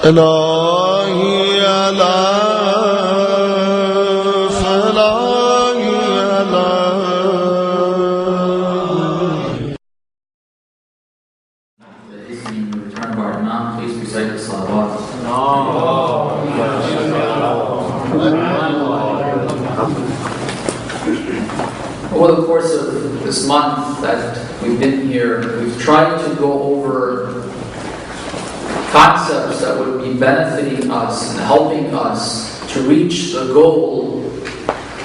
إلهي لا فلاهي لا. In the return of our Imam, please recite the salawat. Over the course of this month that we've been here, we've tried to go over concepts that would be benefiting us and helping us to reach the goal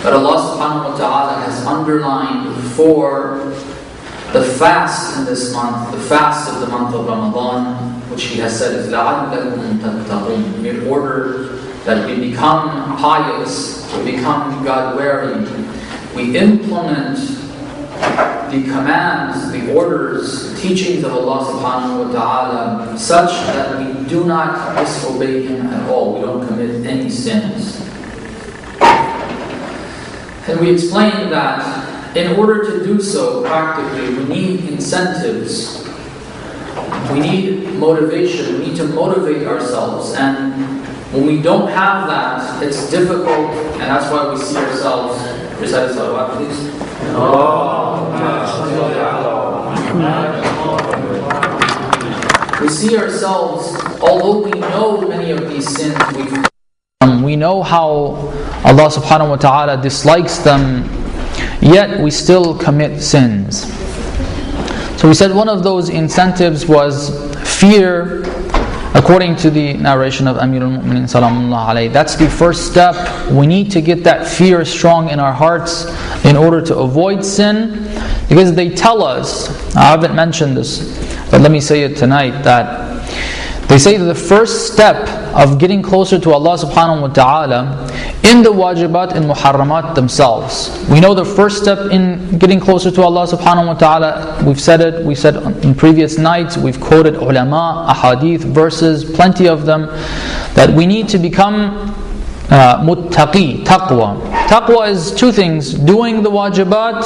that Allah subhanahu wa ta'ala has underlined for the fast in this month, the fast of the month of Ramadan, which He has said is لَعَلَّكُمْ تَتَّقُونَ, in order that we become pious, we become God-wearing, we implement the commands, the orders, the teachings of Allah subhanahu wa ta'ala such that we do not disobey Him at all, we don't commit any sins. And we explained that in order to do so practically, we need incentives, we need motivation, we need to motivate ourselves, and when we don't have that, it's difficult, and that's why we see ourselves. Recite the salawat, please. We see ourselves, although we know many of these sins, we know how Allah subhanahu wa ta'ala dislikes them, yet we still commit sins. So we said one of those incentives was fear, according to the narration of Amir al-Mu'minin salamullah alayhi. That's the first step. We need to get that fear strong in our hearts in order to avoid sin, because they tell us, I haven't mentioned this, but let me say it tonight, that they say that the first step of getting closer to Allah subhanahu wa ta'ala in the wajibat and muharramat themselves. We know the first step in getting closer to Allah subhanahu wa ta'ala, we said in previous nights, we've quoted ulama, ahadith, verses, plenty of them, that we need to become muttaqi, taqwa. Taqwa is two things: doing the wajibat,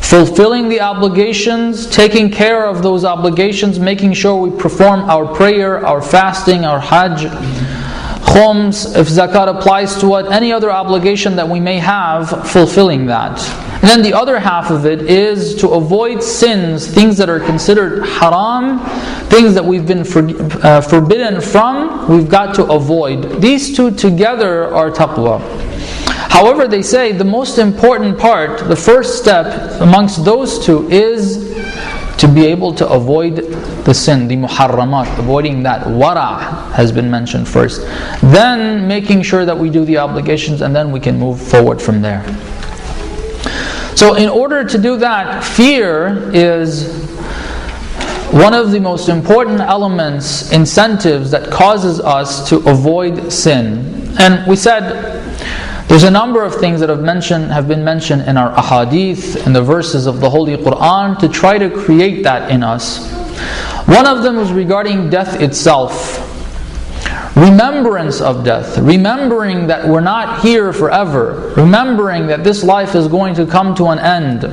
fulfilling the obligations, taking care of those obligations, making sure we perform our prayer, our fasting, our hajj, khums, if zakat applies to it, any other obligation that we may have, fulfilling that. And then the other half of it is to avoid sins, things that are considered haram, things that we've been forbidden from, we've got to avoid. These two together are taqwa. However, they say the most important part, the first step amongst those two, is to be able to avoid the sin, the muharramat, avoiding that. Wara' has been mentioned first. Then making sure that we do the obligations, and then we can move forward from there. So in order to do that, fear is one of the most important elements, incentives that causes us to avoid sin. And we said there's a number of things that have been mentioned in our ahadith, in the verses of the Holy Quran, to try to create that in us. One of them was regarding death itself. Remembrance of death. Remembering that we're not here forever. Remembering that this life is going to come to an end.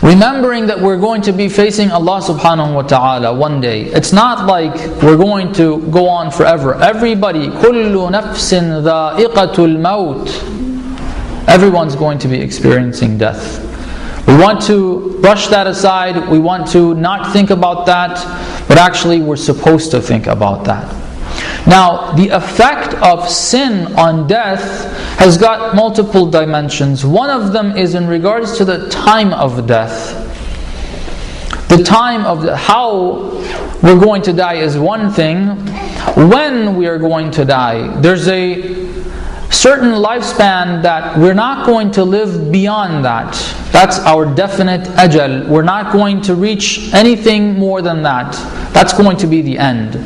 Remembering that we're going to be facing Allah subhanahu wa ta'ala one day. It's not like we're going to go on forever. Everybody, كُلُّ نَفْسٍ ذَائِقَةُ الْمَوْتِ, everyone's going to be experiencing death. We want to brush that aside. We want to not think about that. But actually we're supposed to think about that. Now, the effect of sin on death has got multiple dimensions. One of them is in regards to the time of death. The time of how we're going to die is one thing. When we are going to die, there's a certain lifespan that we're not going to live beyond that. That's our definite ajal. We're not going to reach anything more than that. That's going to be the end.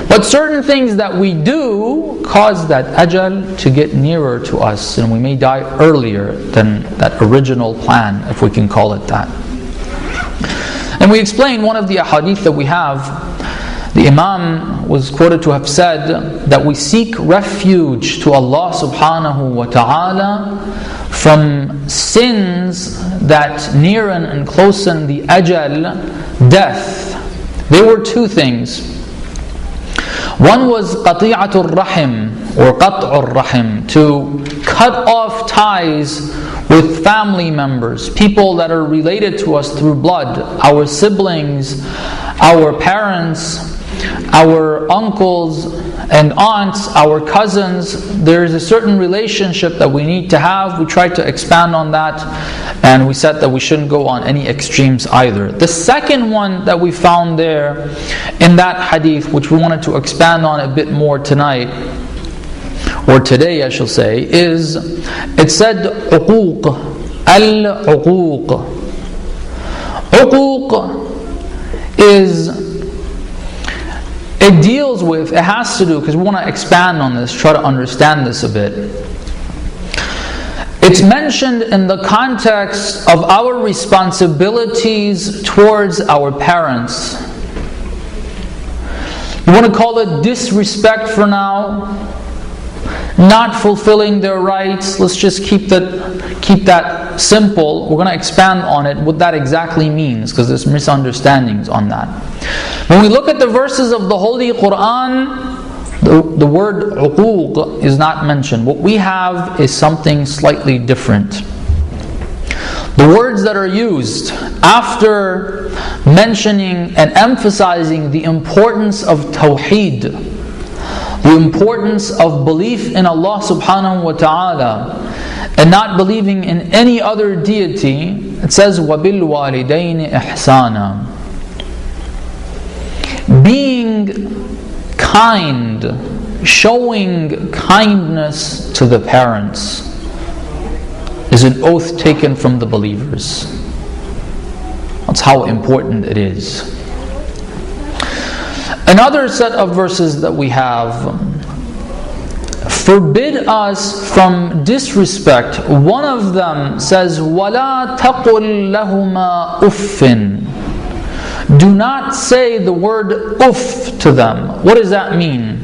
But certain things that we do cause that ajal to get nearer to us, and we may die earlier than that original plan, if we can call it that. And we explained one of the ahadith that we have. The Imam was quoted to have said that we seek refuge to Allah subhanahu wa ta'ala from sins that nearen and closen the ajal, death. There were two things. One was qati'atul rahim, or qat'ur rahim, to cut off ties with family members, people that are related to us through blood, our siblings, our parents, our uncles and aunts, our cousins. There is a certain relationship that we need to have. We tried to expand on that, and we said that we shouldn't go on any extremes either. The second one that we found there in that hadith, which we wanted to expand on a bit more tonight, or today I shall say, is it said uquq, al-uquq. Uquq is, it deals with, it has to do, because we want to expand on this, try to understand this a bit. It's mentioned in the context of our responsibilities towards our parents. You want to call it disrespect for now? Not fulfilling their rights. Let's just keep that simple. We're going to expand on it, what that exactly means, because there's misunderstandings on that. When we look at the verses of the Holy Quran, the word uquq is not mentioned. What we have is something slightly different. The words that are used after mentioning and emphasizing the importance of tawheed, the importance of belief in Allah subhanahu wa ta'ala, and not believing in any other deity, it says وَبِالْوَالِدَيْنِ إِحْسَانًا. Being kind, showing kindness to the parents is an oath taken from the believers. That's how important it is. Another set of verses that we have forbid us from disrespect. One of them says, وَلَا تَقُلْ لَهُمَا أُفٍّ. Do not say the word uff to them. What does that mean?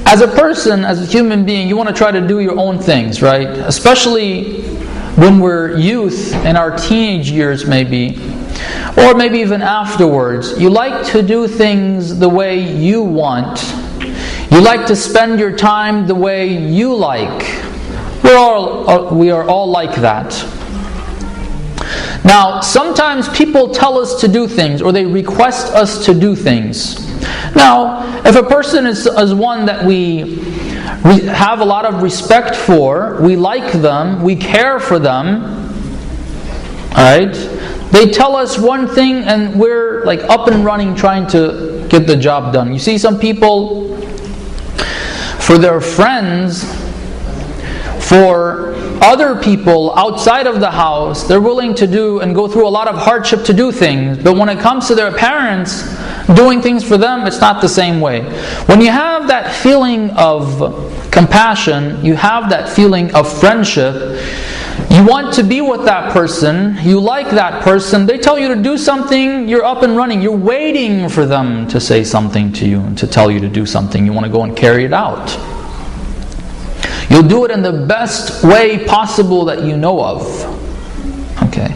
As a person, as a human being, you want to try to do your own things, right? Especially when we're youth, in our teenage years maybe, or maybe even afterwards. You like to do things the way you want. You like to spend your time the way you like. We are all like that. Now, sometimes people tell us to do things, or they request us to do things. Now, if a person is one that we have a lot of respect for, we like them, we care for them, alright? They tell us one thing and we're like up and running trying to get the job done. You see some people, for their friends, for other people outside of the house, they're willing to do and go through a lot of hardship to do things. But when it comes to their parents, doing things for them, it's not the same way. When you have that feeling of compassion, you have that feeling of friendship, you want to be with that person, you like that person, they tell you to do something, you're up and running. You're waiting for them to say something to you and to tell you to do something. You want to go and carry it out. You'll do it in the best way possible that you know of. Okay.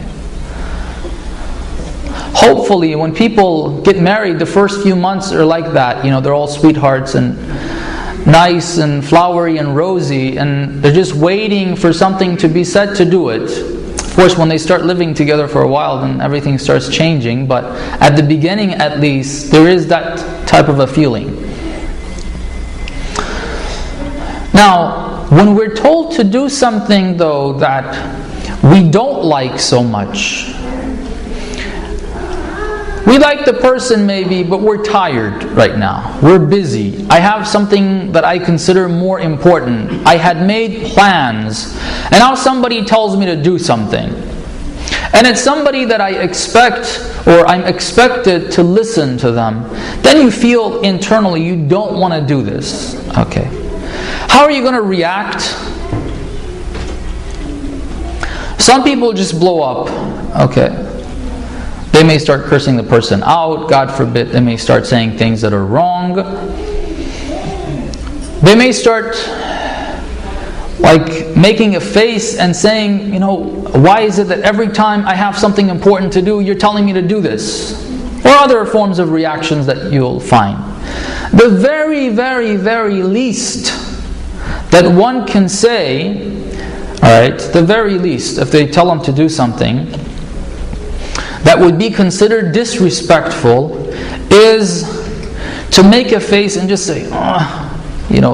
Hopefully, when people get married, the first few months are like that. You know, they're all sweethearts and nice and flowery and rosy, and they're just waiting for something to be said to do it. Of course, when they start living together for a while, then everything starts changing. But at the beginning, at least, there is that type of a feeling. Now, when we're told to do something, though, that we don't like so much, we like the person maybe, but we're tired right now. We're busy. I have something that I consider more important. I had made plans, and now somebody tells me to do something. And it's somebody that I expect, or I'm expected to listen to them. Then you feel internally you don't want to do this. Okay. How are you going to react? Some people just blow up. Okay. They may start cursing the person out, God forbid. They may start saying things that are wrong. They may start like making a face and saying, you know, why is it that every time I have something important to do, you're telling me to do this? or other forms of reactions that you'll find. The very, very, very least that one can say, alright, the very least, if they tell them to do something that would be considered disrespectful, is to make a face and just say,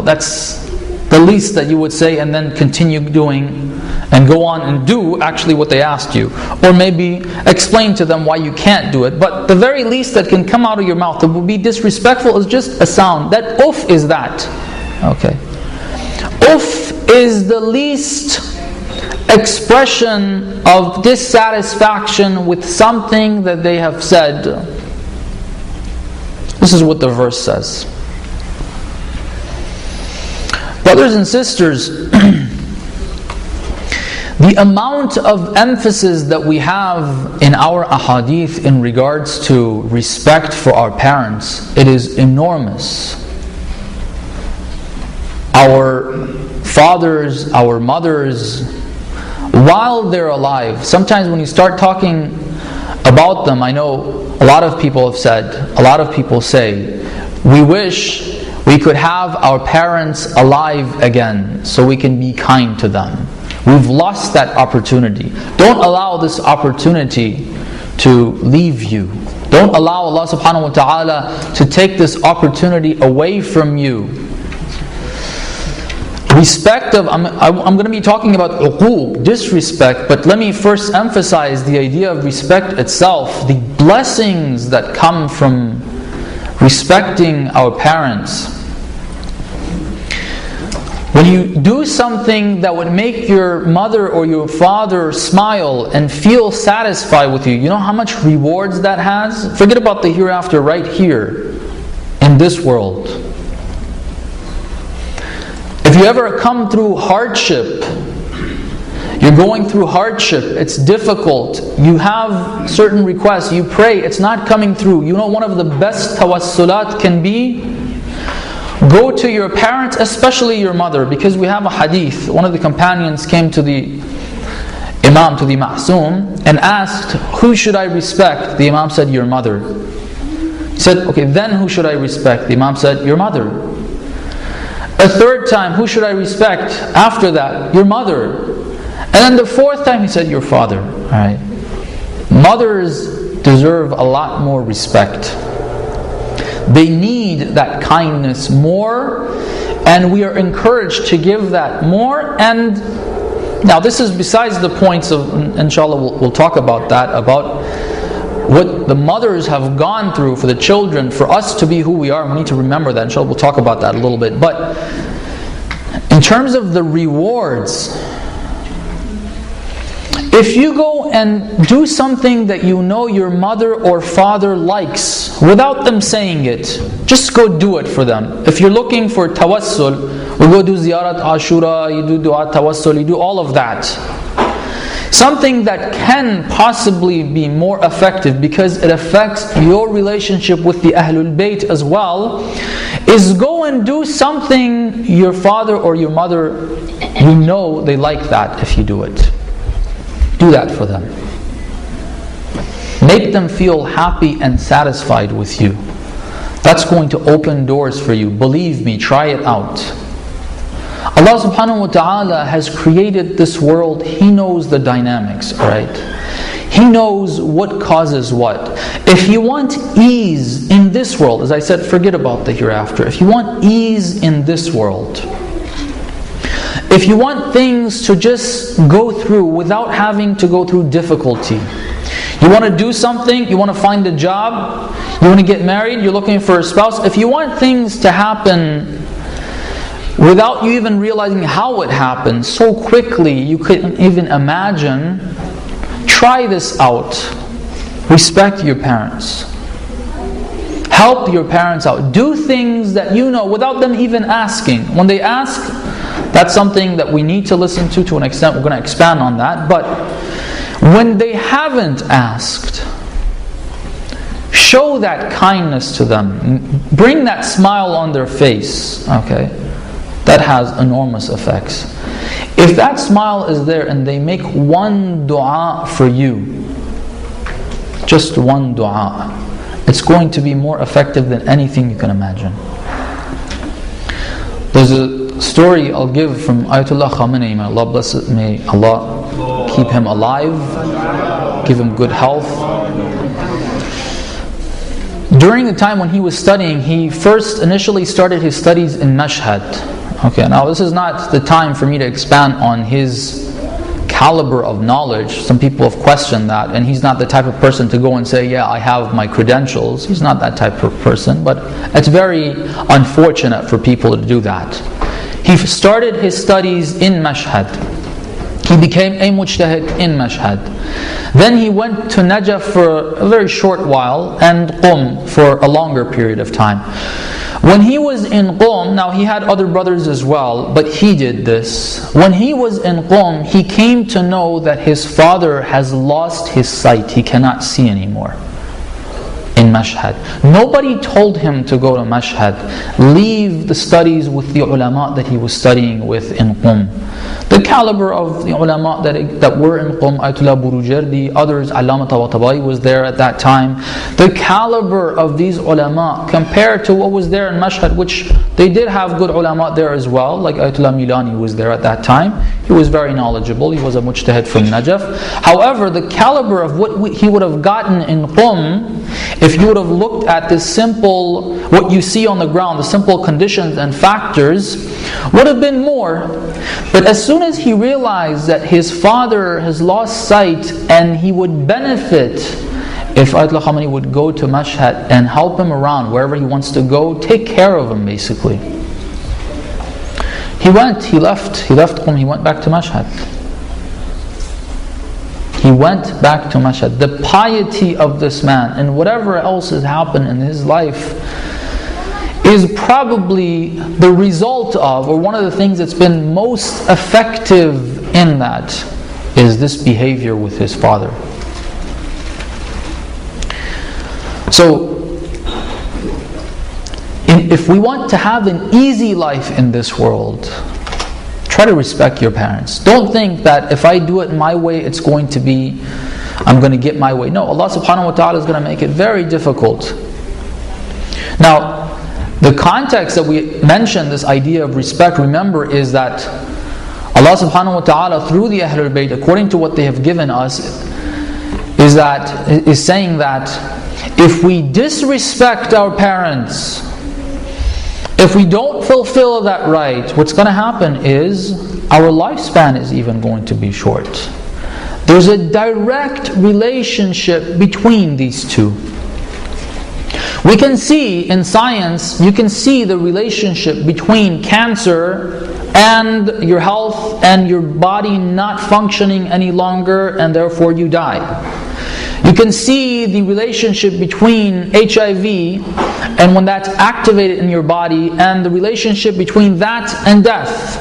that's the least that you would say, and then continue doing and go on and do actually what they asked you. Or maybe explain to them why you can't do it. But the very least that can come out of your mouth that would be disrespectful is just a sound. That oof is that. Okay. Oof is the least expression of dissatisfaction with something that they have said. This is what the verse says. Brothers and sisters, the amount of emphasis that we have in our ahadith in regards to respect for our parents, it is enormous. Our fathers, our mothers, while they're alive, sometimes when you start talking about them, I know a lot of people say, we wish we could have our parents alive again so we can be kind to them. We've lost that opportunity. Don't allow this opportunity to leave you. Don't allow Allah subhanahu wa ta'ala to take this opportunity away from you. Respect of, I'm going to be talking about uqooq, disrespect, but let me first emphasize the idea of respect itself, the blessings that come from respecting our parents. When you do something that would make your mother or your father smile and feel satisfied with you, you know how much rewards that has? Forget about the hereafter, right here, in this world. If you ever come through hardship, you're going through hardship, it's difficult, you have certain requests, you pray, it's not coming through. You know one of the best tawassulat can be? Go to your parents, especially your mother, because we have a hadith. One of the companions came to the Imam, to the Ma'soom, and asked, who should I respect? The Imam said, your mother. He said, okay, then who should I respect? The Imam said, your mother. A third time, who should I respect? After that, your mother. And then the fourth time, he said, your father. Alright. Mothers deserve a lot more respect. They need that kindness more, and we are encouraged to give that more. And now this is besides the points of, inshallah we'll talk about that, about what the mothers have gone through for the children, for us to be who we are. We need to remember that. Inshallah we'll talk about that a little bit. But in terms of the rewards, if you go and do something that you know your mother or father likes, without them saying it, just go do it for them. If you're looking for tawassul, we go do ziyarat ashura, you do dua tawassul, you do all of that. Something that can possibly be more effective, because it affects your relationship with the Ahlul Bayt as well, is go and do something your father or your mother, you know they like that if you do it. Do that for them. Make them feel happy and satisfied with you. That's going to open doors for you. Believe me, try it out. Allah subhanahu wa ta'ala has created this world. He knows the dynamics, right? He knows what causes what. If you want ease in this world, as I said, forget about the hereafter. If you want ease in this world, if you want things to just go through without having to go through difficulty, you want to do something, you want to find a job, you want to get married, you're looking for a spouse, if you want things to happen without you even realizing how it happens, so quickly you couldn't even imagine, try this out. Respect your parents. Help your parents out. Do things that you know without them even asking. When they ask, that's something that we need to listen to an extent. We're going to expand on that. But when they haven't asked, show that kindness to them. Bring that smile on their face. Okay? That has enormous effects. If that smile is there and they make one dua for you, just one dua, it's going to be more effective than anything you can imagine. There's a story I'll give from Ayatollah Khamenei. May Allah bless it. May Allah keep him alive, give him good health. During the time when he was studying, he first initially started his studies in Mashhad. Okay, now this is not the time for me to expand on his caliber of knowledge. Some people have questioned that, and he's not the type of person to go and say, yeah, I have my credentials. He's not that type of person, but it's very unfortunate for people to do that. He started his studies in Mashhad. He became a mujtahid in Mashhad. Then he went to Najaf for a very short while and Qum for a longer period of time. When he was in Qum, now he had other brothers as well, but he did this. When he was in Qum, he came to know that his father has lost his sight. He cannot see anymore. In Mashhad. Nobody told him to go to Mashhad. Leave the studies with the ulama that he was studying with in Qum. The caliber of the ulama that were in Qum, Ayatollah Burujerdi, others, Allama Tabatabai was there at that time. The caliber of these ulama compared to what was there in Mashhad, which they did have good ulama there as well, like Ayatollah Milani was there at that time. He was very knowledgeable. He was a mujtahid from Najaf. However, the caliber of what he would have gotten in Qum, if you would have looked at this simple, what you see on the ground, the simple conditions and factors, would have been more. But as soon as he realized that his father has lost sight and he would benefit if Ayatollah Khamenei would go to Mashhad and help him around wherever he wants to go, take care of him basically. He left Qum, he went back to Mashhad. He went back to Mashhad. The piety of this man and whatever else has happened in his life is probably the result of, or one of the things that's been most effective in that, is this behavior with his father. So, if we want to have an easy life in this world, try to respect your parents. Don't think that if I do it my way, it's going to be, I'm going to get my way. No, Allah subhanahu wa ta'ala is going to make it very difficult. Now, the context that we mentioned, this idea of respect, remember, is that Allah subhanahu wa ta'ala, through the Ahlul Bayt, according to what they have given us, is saying that if we disrespect our parents, if we don't fulfill that right, what's going to happen is our lifespan is even going to be short. There's a direct relationship between these two. We can see in science, you can see the relationship between cancer and your health and your body not functioning any longer and therefore you die. You can see the relationship between HIV and when that's activated in your body and the relationship between that and death.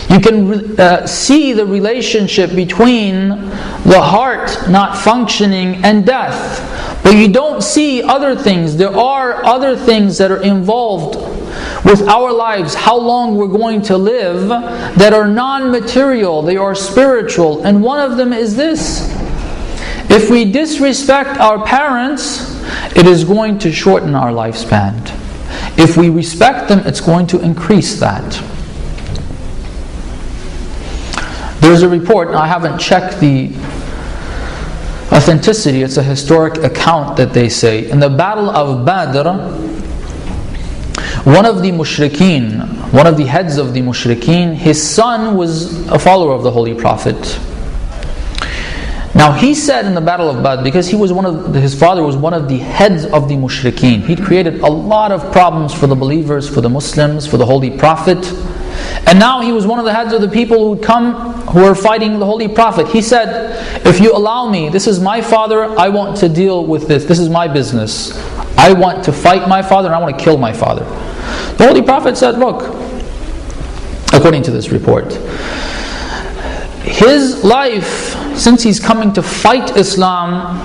You can see the relationship between the heart not functioning and death. But you don't see other things. There are other things that are involved with our lives, how long we're going to live, that are non-material, they are spiritual. And one of them is this. If we disrespect our parents, it is going to shorten our lifespan. If we respect them, it's going to increase that. There's a report, I haven't checked the authenticity, it's a historic account that they say. In the battle of Badr, one of the mushrikeen, one of the heads of the mushrikeen, his son was a follower of the Holy Prophet. Now he said in the battle of Badr, because his father was one of the heads of the mushrikeen, he'd created a lot of problems for the believers, for the Muslims, for the Holy Prophet. And now he was one of the heads of the people who would come, who were fighting the Holy Prophet. He said, if you allow me, this is my father, I want to deal with this. This is my business. I want to fight my father and I want to kill my father. The Holy Prophet said, look, according to this report, his life, since he's coming to fight Islam,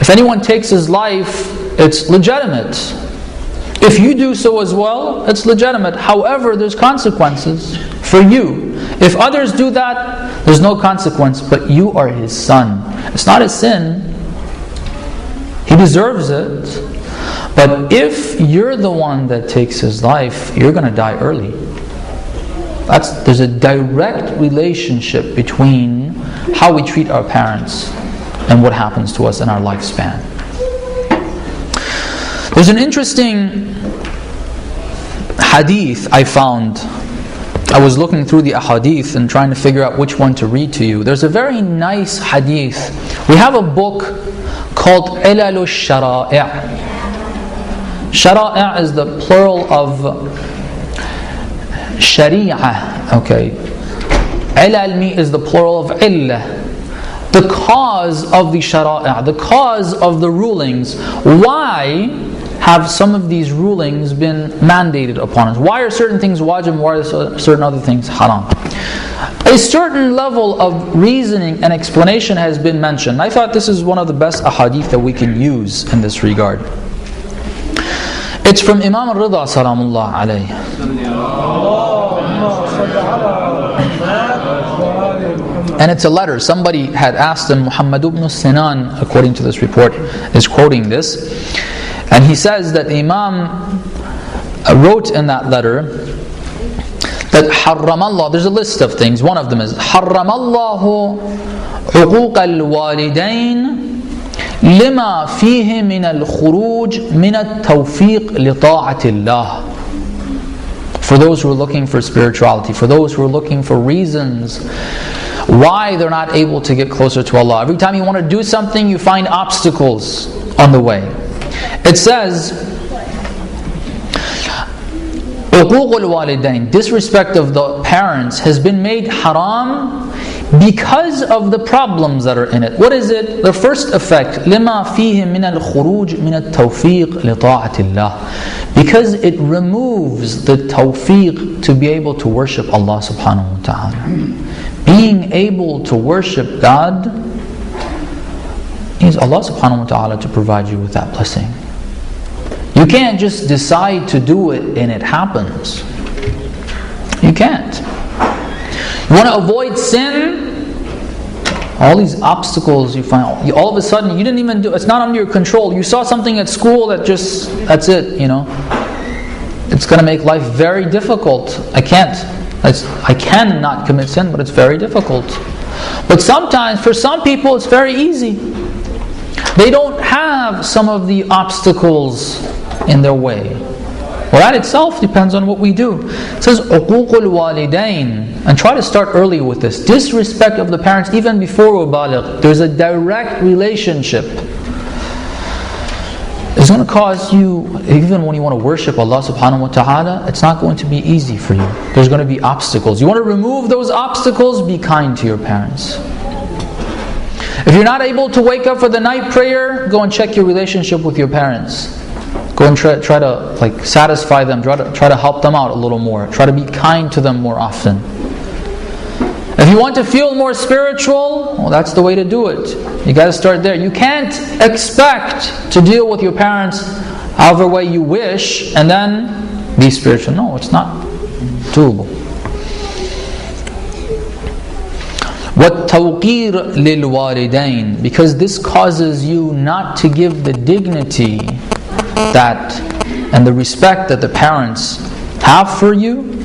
if anyone takes his life, it's legitimate. If you do so as well, it's legitimate. However, there's consequences for you. If others do that, there's no consequence, but you are his son. It's not a sin. He deserves it. But if you're the one that takes his life, you're going to die early. There's a direct relationship between how we treat our parents and what happens to us in our lifespan. There's an interesting hadith I found. I was looking through the ahadith and trying to figure out which one to read to you. There's a very nice hadith. We have a book called Ilalu Shara'i'. Shara'i' is the plural of Shari'ah. Okay. Ilalmi is the plural of illah. The cause of the Shara'i', the cause of the rulings. Why have some of these rulings been mandated upon us? Why are certain things wajib, why are certain other things haram? A certain level of reasoning and explanation has been mentioned. I thought this is one of the best ahadith that we can use in this regard. It's from Imam al-Rida salamullah alayhi. And it's a letter. Somebody had asked him, Muhammad ibn Sinan, according to this report, is quoting this. And he says that the Imam wrote in that letter that Harramallah, there's a list of things. One of them is Harramallahu uquq al-walidain lima fihi min al-khuruj min al-tawfiq li ta'atillah. For those who are looking for spirituality, for those who are looking for reasons why they're not able to get closer to Allah. Every time you want to do something, you find obstacles on the way. It says, uquq al-walidain, disrespect of the parents has been made haram because of the problems that are in it. What is it? The first effect, lima fihi min al-khuruj min al-tawfiq li ta'atillah, because it removes the tawfiq to be able to worship Allah subhanahu wa ta'ala. Being able to worship God needs Allah subhanahu wa ta'ala to provide you with that blessing. You can't just decide to do it and it happens. You can't. You want to avoid sin? All these obstacles you find, all of a sudden you didn't even do, it's not under your control. You saw something at school that's it, It's going to make life very difficult. I cannot commit sin, but it's very difficult. But sometimes, for some people, it's very easy. They don't have some of the obstacles in their way. Well, that itself depends on what we do. It says, uquq al-walidain. And try to start early with this. Disrespect of the parents, even before ubaligh. There's a direct relationship. It's going to cause you, even when you want to worship Allah subhanahu wa ta'ala, it's not going to be easy for you. There's going to be obstacles. You want to remove those obstacles? Be kind to your parents. If you're not able to wake up for the night prayer, go and check your relationship with your parents. Go and try to satisfy them, try to help them out a little more. Try to be kind to them more often. If you want to feel more spiritual, well, that's the way to do it. You got to start there. You can't expect to deal with your parents however way you wish and then be spiritual. No, it's not doable. وَالتَّوْقِيرُ لِلْوَالِدَيْنِ, because this causes you not to give the dignity that and the respect that the parents have for you.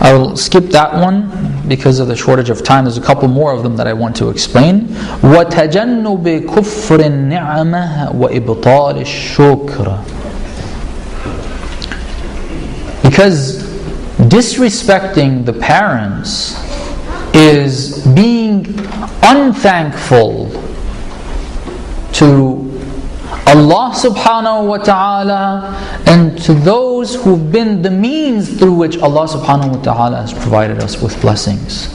I will skip that one because of the shortage of time. There's a couple more of them that I want to explain. وَتَجَنُّبِ كُفْرِ النِّعْمَةِ وَإِبْطَالِ الشُّكْرِ, because disrespecting the parents is being unthankful to Allah subhanahu wa ta'ala and to those who've been the means through which Allah subhanahu wa ta'ala has provided us with blessings.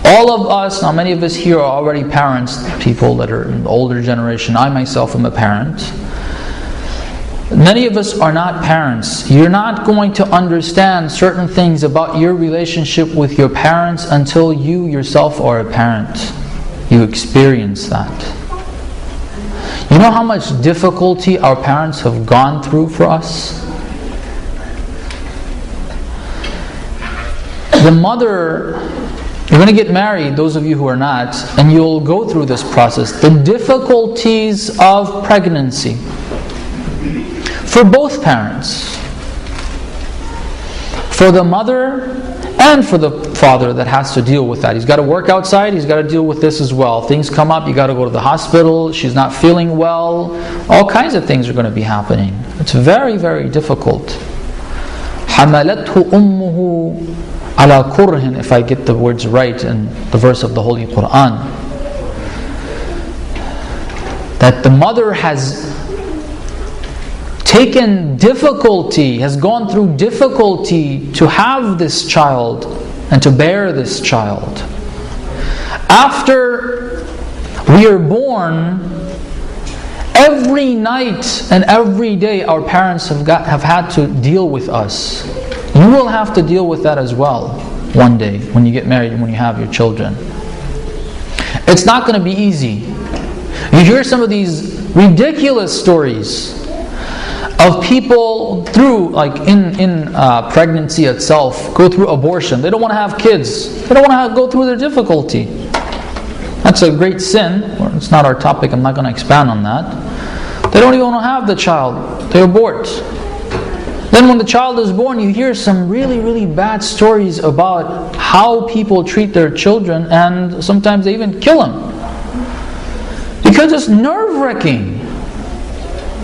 All of us, now many of us here are already parents, people that are in the older generation. I myself am a parent. Many of us are not parents. You're not going to understand certain things about your relationship with your parents until you yourself are a parent. You experience that. You know how much difficulty our parents have gone through for us? The mother You're going to get married, those of you who are not, and you'll go through this process. The difficulties of pregnancy for both parents, for the mother and for the father that has to deal with that. He's got to work outside, he's got to deal with this as well. Things come up, you got to go to the hospital, she's not feeling well. All kinds of things are going to be happening. It's very, very difficult. حَمَلَتْهُ أُمُّهُ عَلَى كُرْهٍ, if I get the words right in the verse of the Holy Quran. That the mother has taken difficulty, has gone through difficulty to have this child and to bear this child. After we are born, every night and every day our parents have had to deal with us. You will have to deal with that as well one day when you get married and when you have your children. It's not going to be easy. You hear some of these ridiculous stories of people through, like in pregnancy itself, go through abortion. They don't want to have kids. They don't want to go through their difficulty. That's a great sin. It's not our topic. I'm not going to expand on that. They don't even want to have the child. They abort. Then when the child is born, you hear some really, really bad stories about how people treat their children, and sometimes they even kill them. Because it's nerve-wracking.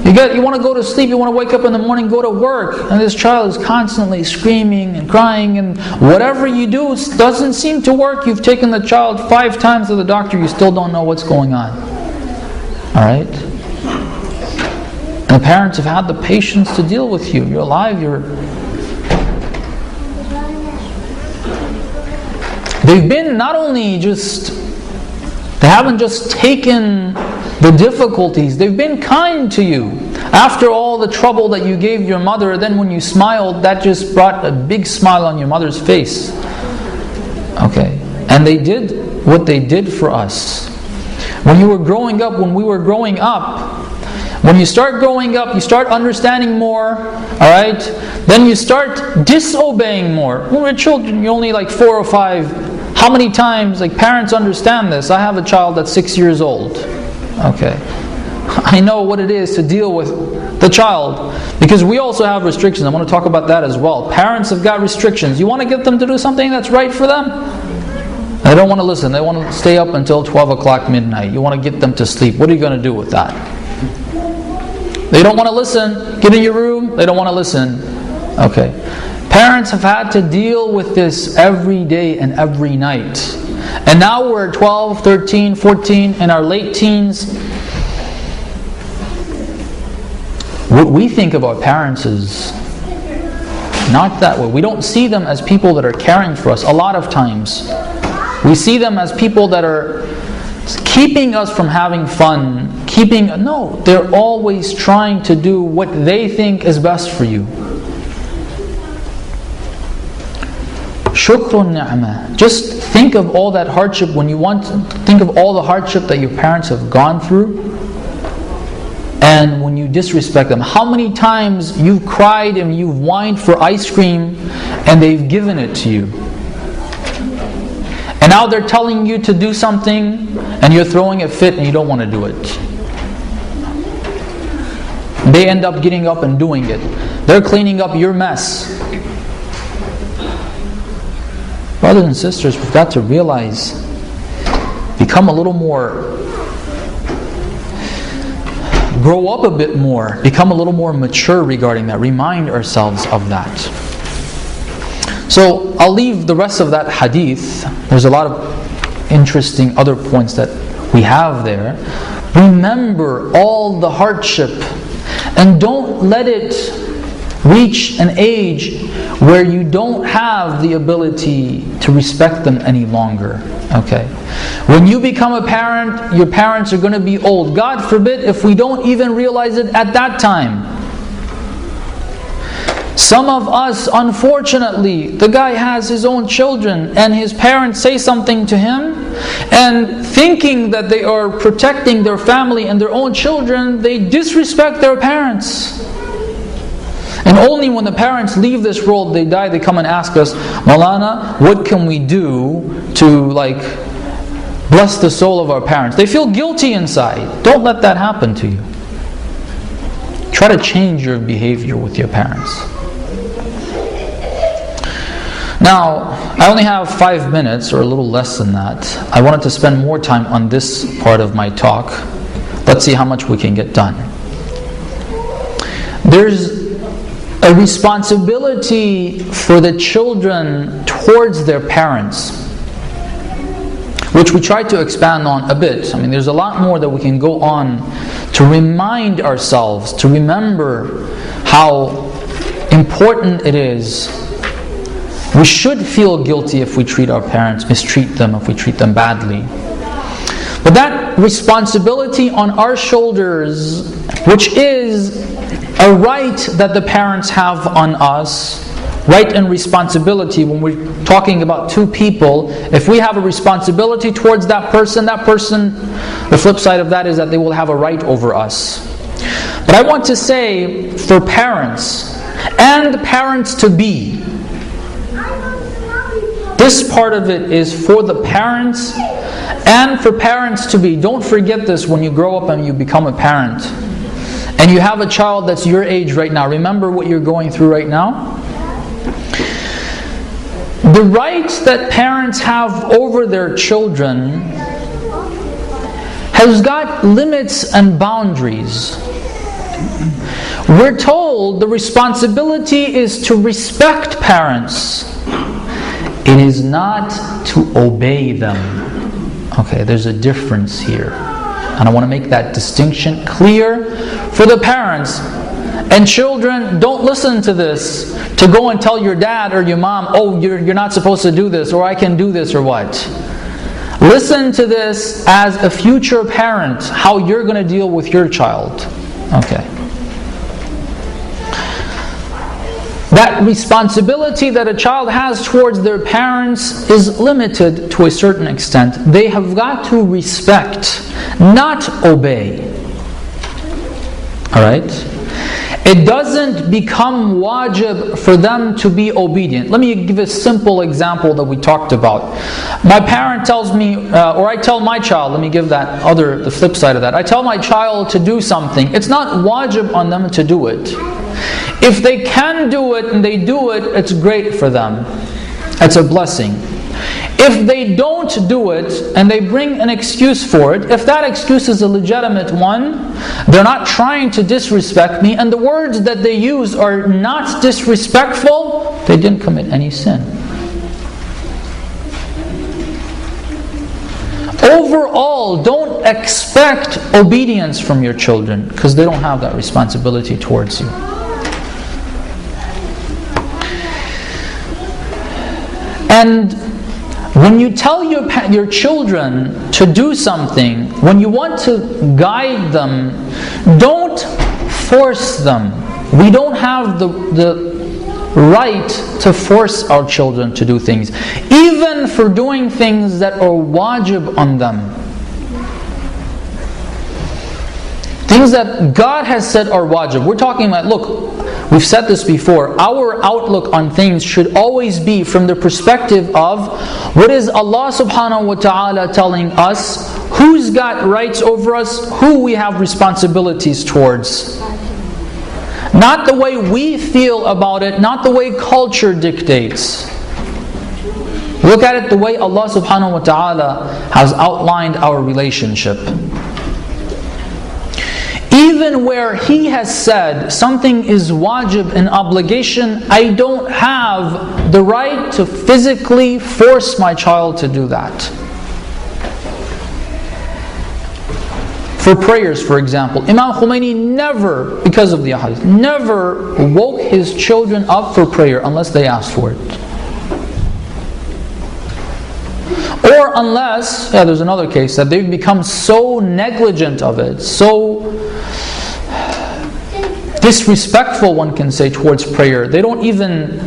You want to go to sleep, you want to wake up in the morning, go to work, and this child is constantly screaming and crying, and whatever you do doesn't seem to work. You've taken the child 5 times to the doctor, you still don't know what's going on. Alright? And the parents have had the patience to deal with you. You're alive, They've been not only they haven't just taken the difficulties, they've been kind to you. After all the trouble that you gave your mother, then when you smiled, that just brought a big smile on your mother's face. Okay. And they did what they did for us. When you were growing up, when we were growing up, when you start growing up, you start understanding more, alright? Then you start disobeying more. When we're children, you're only like 4 or 5. How many times, like parents understand this. I have a child that's 6 years old. Okay. I know what it is to deal with the child. Because we also have restrictions. I want to talk about that as well. Parents have got restrictions. You want to get them to do something that's right for them? They don't want to listen. They want to stay up until 12 o'clock midnight. You want to get them to sleep. What are you going to do with that? They don't want to listen. Get in your room. They don't want to listen. Okay. Parents have had to deal with this every day and every night. And now we're 12, 13, 14, in our late teens. What we think of our parents is not that way. We don't see them as people that are caring for us a lot of times. We see them as people that are keeping us from having fun. No, they're always trying to do what they think is best for you. Shukrun ni'mah. Just think of all that hardship think of all the hardship that your parents have gone through, and when you disrespect them. How many times you've cried and you've whined for ice cream and they've given it to you. And now they're telling you to do something and you're throwing a fit and you don't want to do it. They end up getting up and doing it. They're cleaning up your mess. Brothers and sisters, we've got to realize, become a little more, grow up a bit more, become a little more mature regarding that. Remind ourselves of that. So I'll leave the rest of that hadith. There's a lot of interesting other points that we have there. Remember all the hardship, and don't let it reach an age where you don't have the ability to respect them any longer. Okay. When you become a parent, your parents are going to be old. God forbid if we don't even realize it at that time. Some of us, unfortunately, the guy has his own children and his parents say something to him, and thinking that they are protecting their family and their own children, they disrespect their parents. And only when the parents leave this world, they die, they come and ask us, Maulana, what can we do to bless the soul of our parents? They feel guilty inside. Don't let that happen to you. Try to change your behavior with your parents. Now, I only have 5 minutes, or a little less than that. I wanted to spend more time on this part of my talk. Let's see how much we can get done. There's a responsibility for the children towards their parents, which we tried to expand on a bit. There's a lot more that we can go on to remind ourselves, to remember how important it is. We should feel guilty if we treat our parents, mistreat them, if we treat them badly. But that responsibility on our shoulders, which is a right that the parents have on us, right and responsibility, when we're talking about two people, if we have a responsibility towards that person, the flip side of that is that they will have a right over us. But I want to say, for parents and parents-to-be, this part of it is for the parents and for parents-to-be. Don't forget this when you grow up and you become a parent. And you have a child that's your age right now. Remember what you're going through right now? The rights that parents have over their children has got limits and boundaries. We're told the responsibility is to respect parents. It is not to obey them. Okay, there's a difference here. And I want to make that distinction clear for the parents. And children, don't listen to this to go and tell your dad or your mom, oh, you're not supposed to do this, or I can do this, or what. Listen to this as a future parent, how you're going to deal with your child. Okay. That responsibility that a child has towards their parents is limited to a certain extent. They have got to respect, not obey. Alright? It doesn't become wajib for them to be obedient. Let me give a simple example that we talked about. My parent tells me, or I tell my child, let me give the flip side of that. I tell my child to do something. It's not wajib on them to do it. If they can do it and they do it, it's great for them. It's a blessing. If they don't do it and they bring an excuse for it, if that excuse is a legitimate one, they're not trying to disrespect me, and the words that they use are not disrespectful, they didn't commit any sin. Overall, don't expect obedience from your children, because they don't have that responsibility towards you. And when you tell your children to do something, when you want to guide them, don't force them. We don't have the right to force our children to do things, even for doing things that are wajib on them. Things that God has said are wajib. We're talking about, look, we've said this before, our outlook on things should always be from the perspective of what is Allah subhanahu wa ta'ala telling us, who's got rights over us, who we have responsibilities towards. Not the way we feel about it, not the way culture dictates. Look at it the way Allah subhanahu wa ta'ala has outlined our relationship. Even where He has said something is wajib, an obligation, I don't have the right to physically force my child to do that. For prayers, for example, Imam Khomeini never, because of the ahadith, never woke his children up for prayer unless they asked for it. Or unless, there's another case, that they've become so negligent of it, so disrespectful, one can say, towards prayer. They don't even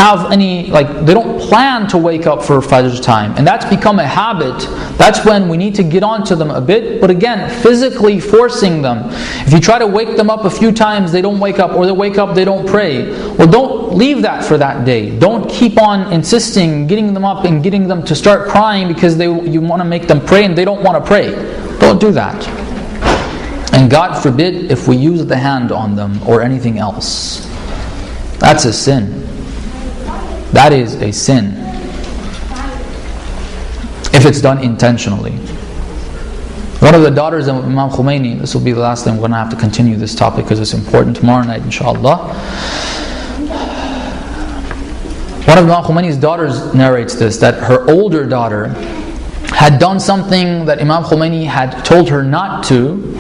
have any, they don't plan to wake up for Fajr time, and that's become a habit, that's when we need to get onto them a bit. But again, physically forcing them. If you try to wake them up a few times, they don't wake up, or they wake up, they don't pray. Well, don't leave that for that day. Don't keep on insisting, getting them up and getting them to start crying because you want to make them pray and they don't want to pray. Don't do that. And God forbid if we use the hand on them or anything else. That's a sin. That is a sin. If it's done intentionally. One of the daughters of Imam Khomeini, this will be the last thing, we're going to have to continue this topic because it's important tomorrow night, inshallah. One of Imam Khomeini's daughters narrates this, that her older daughter had done something that Imam Khomeini had told her not to.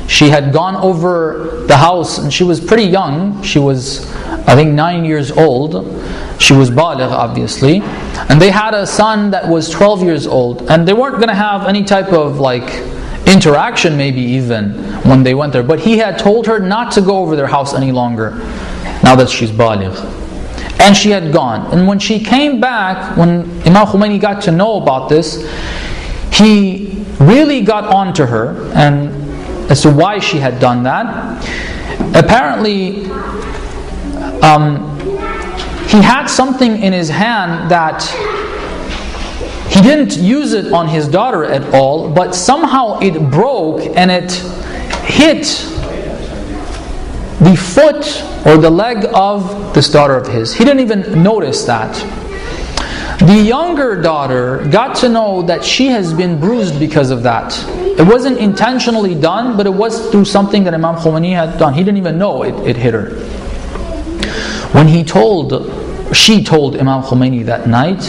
She had gone over the house, and she was pretty young. She was, I think, 9 years old. She was baligh, obviously. And they had a son that was 12 years old. And they weren't going to have any type of interaction, maybe even, when they went there. But he had told her not to go over their house any longer, now that she's baligh. And she had gone. And when she came back, when Imam Khomeini got to know about this, he really got on to her, and as to why she had done that. Apparently, he had something in his hand that he didn't use it on his daughter at all, but somehow it broke and it hit the foot or the leg of this daughter of his. He didn't even notice that. The younger daughter got to know that she has been bruised because of that. It wasn't intentionally done, but it was through something that Imam Khomeini had done. He didn't even know it hit her. When she told Imam Khomeini that night,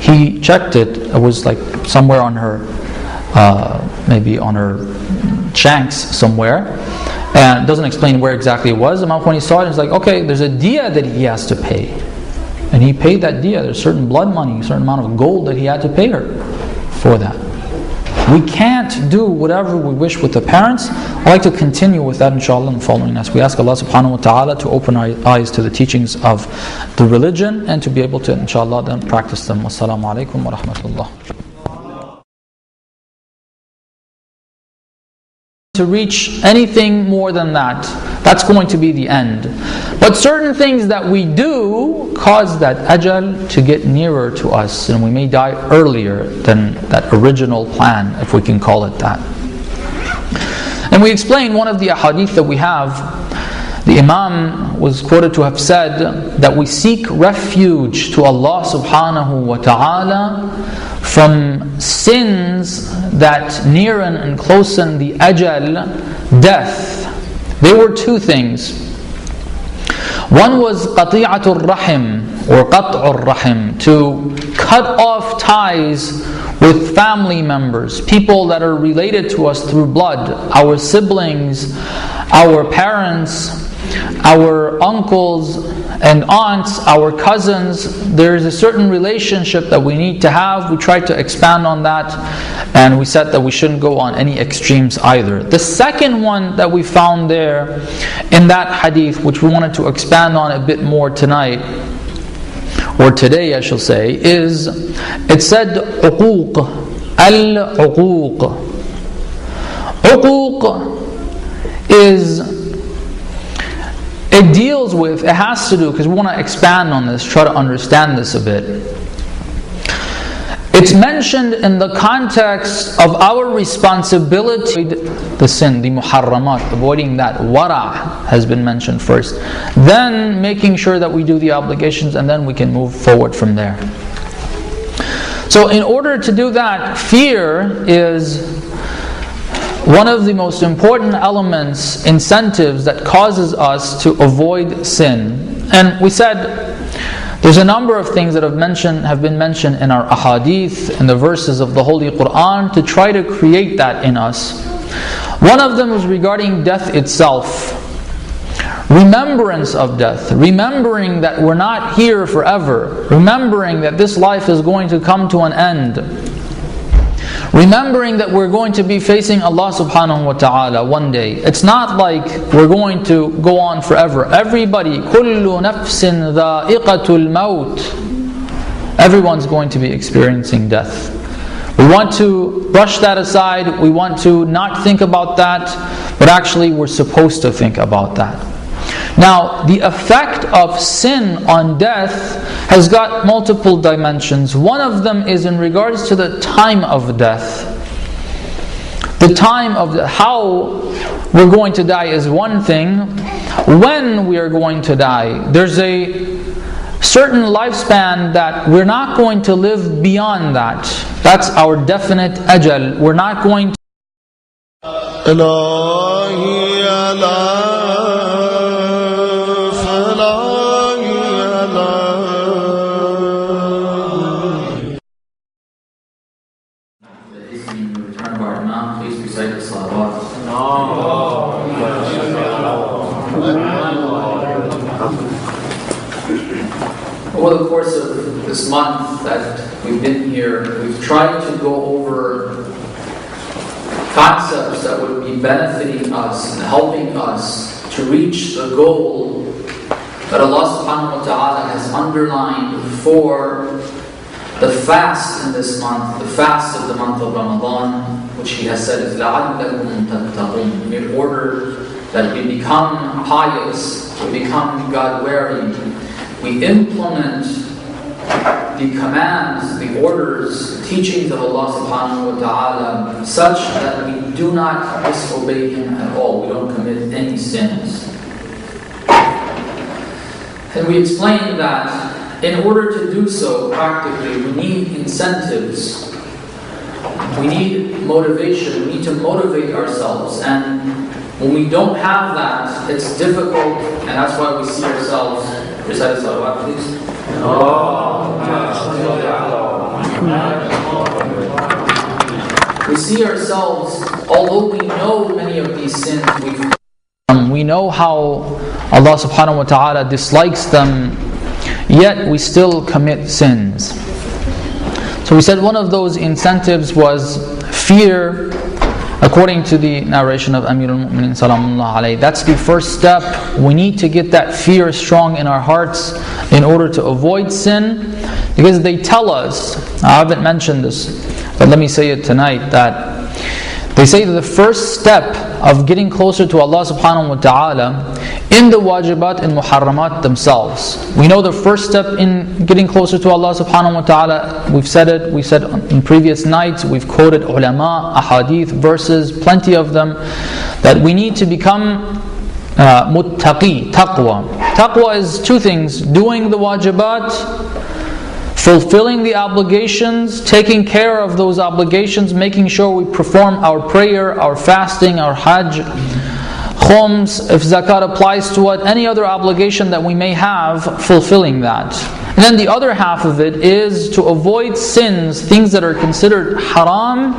he checked it. It was somewhere on her, maybe on her shanks somewhere. And it doesn't explain where exactly it was. Imam Khomeini saw it and was like, okay, there's a diya that he has to pay. And he paid that diya. There's certain blood money, a certain amount of gold that he had to pay her for that. We can't do whatever we wish with the parents. I'd like to continue with that, inshallah, in the following us. We ask Allah subhanahu wa ta'ala to open our eyes to the teachings of the religion and to be able to, inshallah, then practice them. Wassalamu alaikum wa rahmatullah. To reach anything more than that, that's going to be the end. But certain things that we do cause that ajal to get nearer to us, and we may die earlier than that original plan, if we can call it that. And we explained one of the ahadith that we have. The Imam was quoted to have said that we seek refuge to Allah subhanahu wa ta'ala from sins that nearen and closen the ajal, death. There were two things. One was qati'atul rahim, or qat'ur rahim, to cut off ties with family members, people that are related to us through blood, our siblings, our parents, our uncles and aunts, our cousins. There is a certain relationship that we need to have. We tried to expand on that, and we said that we shouldn't go on any extremes either. The second one that we found there in that hadith, which we wanted to expand on a bit more tonight, or today I shall say, is it said uquq, al-uquq. Uquq is, it deals with, it has to do, because we want to expand on this, try to understand this a bit. It's mentioned in the context of our responsibility, the sin, the muharramat, avoiding that. Wara' has been mentioned first. Then making sure that we do the obligations, and then we can move forward from there. So in order to do that, fear is one of the most important elements, incentives that causes us to avoid sin. And we said there's a number of things that have been mentioned in our ahadith and the verses of the Holy Quran to try to create that in us. One of them is regarding death itself. Remembrance of death, remembering that we're not here forever, remembering that this life is going to come to an end. remembering that we're going to be facing Allah subhanahu wa ta'ala one day. It's not like we're going to go on forever. Everybody, كُلُّ نَفْسٍ ذَائِقَةُ الْمَوْتِ, everyone's going to be experiencing death. We want to brush that aside. We want to not think about that, but actually we're supposed to think about that. Now, the effect of sin on death has got multiple dimensions. One of them is in regards to the time of death. The time of how we're going to die is one thing. When we are going to die, there's a certain lifespan that we're not going to live beyond that. That's our definite ajal. We're not going to over the course of this month that we've been here, we've tried to go over concepts that would be benefiting us and helping us to reach the goal that Allah subhanahu wa ta'ala has underlined for the fast in this month, the fast of the month of Ramadan, which He has said is لَعَلَّكُمْ تَتَّقُونَ, in order that we become pious, we become God-wearing, we implement the commands, the orders, the teachings of Allah subhanahu wa ta'ala such that we do not disobey Him at all. We don't commit any sins. And we explained that in order to do so practically, we need incentives. We need motivation. We need to motivate ourselves. And when we don't have that, it's difficult, and that's why we see ourselves. Recite a salawat, please. We see ourselves, although we know many of these sins, we know how Allah subhanahu wa ta'ala dislikes them, yet we still commit sins. So we said one of those incentives was fear, according to the narration of Amir al-Mu'minin salamullah alayhi. That's the first step. We need to get that fear strong in our hearts in order to avoid sin, because they tell us, I haven't mentioned this, but let me say it tonight, that they say that the first step of getting closer to Allah subhanahu wa ta'ala in the wajibat and muharramat themselves. We know the first step in getting closer to Allah subhanahu wa ta'ala, we said in previous nights, we've quoted ulama, ahadith, verses, plenty of them, that we need to become muttaqi, taqwa. Taqwa is two things: doing the wajibat, fulfilling the obligations, taking care of those obligations, making sure we perform our prayer, our fasting, our hajj, khums, if zakat applies to it, any other obligation that we may have, fulfilling that. And then the other half of it is to avoid sins, things that are considered haram,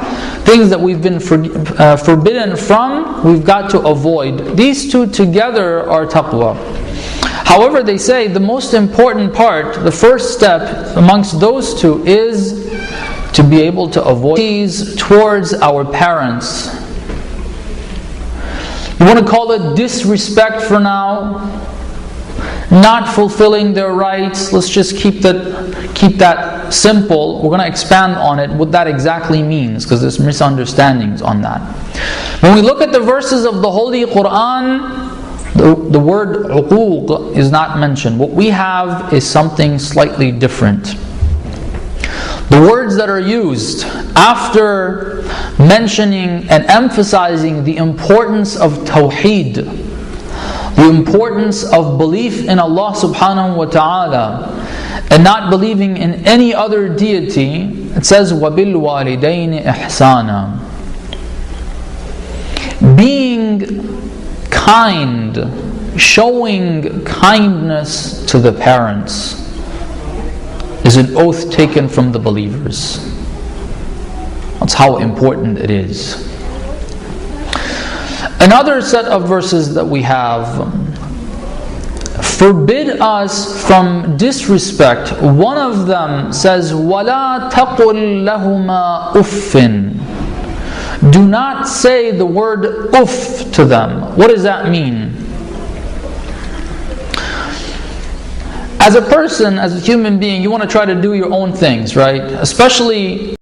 things that we've been forbidden from, we've got to avoid. These two together are taqwa. However, they say the most important part, the first step amongst those two, is to be able to avoid these towards our parents. You want to call it disrespect for now, not fulfilling their rights. Let's just keep that simple. We're going to expand on it, what that exactly means, because there's misunderstandings on that. When we look at the verses of the Holy Quran, the word uquq is not mentioned. What we have is something slightly different. The words that are used after mentioning and emphasizing the importance of tawheed, the importance of belief in Allah subhanahu wa ta'ala, and not believing in any other deity, it says وَبِالْوَالِدَيْنِ إِحْسَانًا. Being kind, showing kindness to the parents is an oath taken from the believers. That's how important it is. Another set of verses that we have forbid us from disrespect. One of them says, وَلَا تَقُلْ لَهُمَا أُفٍّ. Do not say the word uff to them. What does that mean? As a person, as a human being, you want to try to do your own things, right? Especially